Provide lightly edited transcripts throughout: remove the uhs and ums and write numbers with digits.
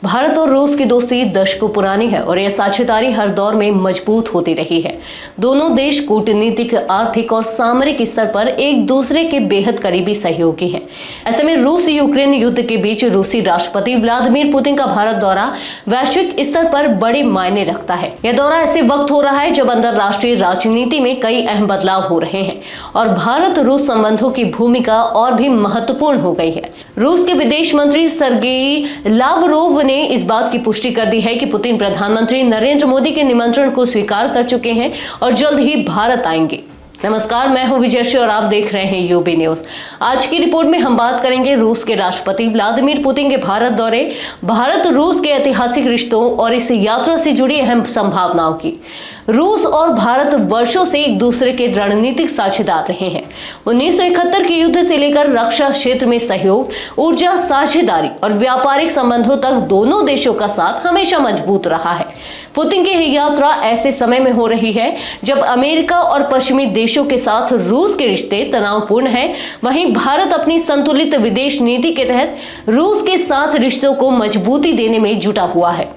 भारत और रूस की दोस्ती दशकों पुरानी है और यह साझेदारी हर दौर में मजबूत होती रही है। दोनों देश कूटनीतिक, आर्थिक और सामरिक स्तर पर एक दूसरे के बेहद करीबी सहयोगी हैं। ऐसे में रूस यूक्रेन युद्ध के बीच रूसी राष्ट्रपति व्लादिमीर पुतिन का भारत दौरा वैश्विक स्तर पर बड़े मायने रखता है। यह दौरा ऐसे वक्त हो रहा है जब अंतरराष्ट्रीय राजनीति में कई अहम बदलाव हो रहे हैं और भारत रूस संबंधों की भूमिका और भी महत्वपूर्ण हो गई है। रूस के विदेश मंत्री सर्गेई लावरोव ने इस बात की पुष्टि कर दी है कि पुतिन प्रधानमंत्री नरेंद्र मोदी के निमंत्रण को स्वीकार कर चुके हैं और जल्द ही भारत आएंगे। नमस्कार, मैं हूं विजयश्री और आप देख रहे हैं यूबी न्यूज। आज की रिपोर्ट में हम बात करेंगे रूस के राष्ट्रपति व्लादिमीर पुतिन के भारत दौरे, भारत रूस के ऐतिहासिक रिश्तों और इस यात्रा से जुड़ी अहम संभावनाओं की। रूस और भारत वर्षों से एक दूसरे के रणनीतिक साझेदार रहे हैं। 1971 के युद्ध से लेकर रक्षा क्षेत्र में सहयोग, ऊर्जा साझेदारी और व्यापारिक संबंधों तक दोनों देशों का साथ हमेशा मजबूत रहा है। पुतिन की यह यात्रा ऐसे समय में हो रही है जब अमेरिका और पश्चिमी देशों के साथ रूस के रिश्ते तनावपूर्ण हैं। वहीं भारत अपनी संतुलित विदेश नीति के तहत रूस के साथ रिश्तों को मजबूती देने में जुटा हुआ है।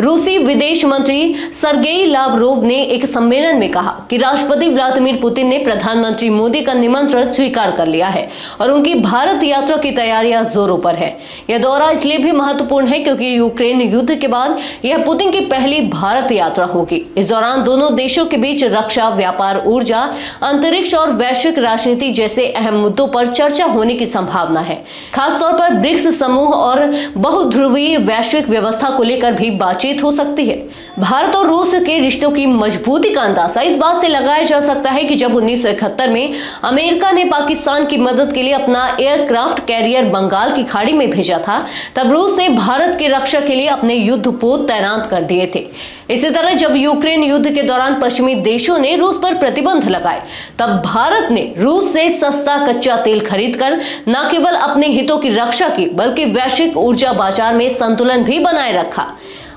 रूसी विदेश मंत्री सर्गेई लावरोव ने एक सम्मेलन में कहा कि राष्ट्रपति व्लादिमीर पुतिन ने प्रधानमंत्री मोदी का निमंत्रण स्वीकार कर लिया है और उनकी भारत यात्रा की तैयारियां जोरों पर है। यह दौरा इसलिए भी महत्वपूर्ण है क्योंकि यूक्रेन युद्ध के बाद यह पुतिन की पहली भारत यात्रा होगी। इस दौरान दोनों देशों के बीच रक्षा, व्यापार, ऊर्जा, अंतरिक्ष और वैश्विक राजनीति जैसे अहम मुद्दों पर चर्चा होने की संभावना है। खासतौर पर ब्रिक्स समूह और बहुध्रुवीय वैश्विक व्यवस्था को लेकर भी बातचीत हो सकती है। भारत और रूस के रिश्तों की मजबूती का अंदाजा इस बात से लगाया जा सकता है कि जब 1971 में अमेरिका ने पाकिस्तान की मदद के लिए अपना एयरक्राफ्ट कैरियर बंगाल की खाड़ी में भेजा था, तब रूस ने भारत की रक्षा के लिए अपने युद्धपोत तैनात कर दिए थे। इसी तरह जब यूक्रेन युद्ध के दौरान पश्चिमी देशों ने रूस पर प्रतिबंध लगाए, तब भारत ने रूस से सस्ता कच्चा तेल खरीदकर न केवल अपने हितों की रक्षा की बल्कि वैश्विक ऊर्जा बाजार में संतुलन भी बनाए रखा।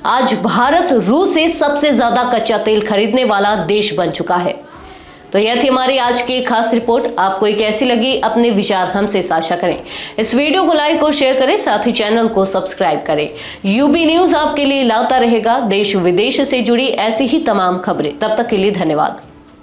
आज भारत रूस से सबसे ज्यादा कच्चा तेल खरीदने वाला देश बन चुका है। तो यह थी हमारी आज की खास रिपोर्ट। आपको ये कैसी लगी, अपने विचार हमसे साझा करें। इस वीडियो को लाइक और शेयर करें, साथ ही चैनल को सब्सक्राइब करें। यूबी न्यूज आपके लिए लाता रहेगा देश विदेश से जुड़ी ऐसी ही तमाम खबरें। तब तक के लिए धन्यवाद।